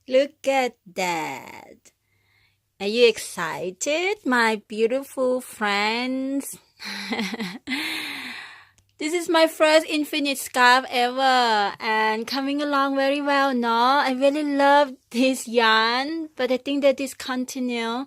Look at that. Are you excited, my beautiful friends? This is my first infinite scarf ever and coming along very well, no? I really love this yarn, but I think that this continue.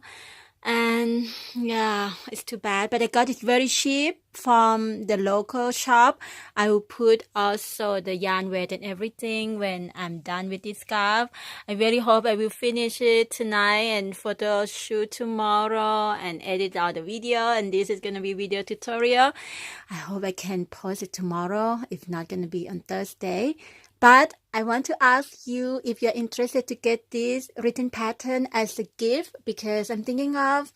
And yeah, it's too bad, but I got it very cheap from the local shop. I will put also the yarn weight and everything when I'm done with this scarf. I really hope I will finish it tonight and photo shoot tomorrow and edit out the video, and this is gonna be video tutorial. I hope I can post it tomorrow, if not gonna be on Thursday. But I want to ask you if you're interested to get this written pattern as a gift, because I'm thinking of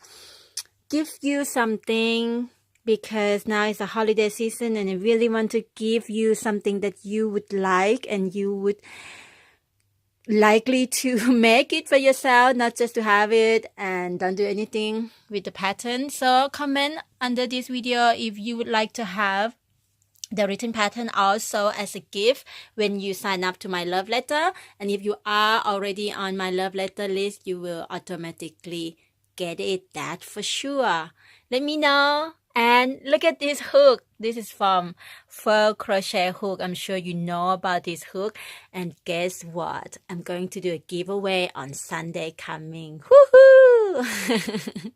give you something, because now it's a holiday season and I really want to give you something that you would like and you would likely to make it for yourself, not just to have it and don't do anything with the pattern. So comment under this video if you would like to have the written pattern also as a gift when you sign up to my love letter. And if you are already on my love letter list, you will automatically get it, that for sure. Let me know. And look at this hook. This is from Fur Crochet hook. I'm sure you know about this hook. And guess what? I'm going to do a giveaway on Sunday coming. Woohoo!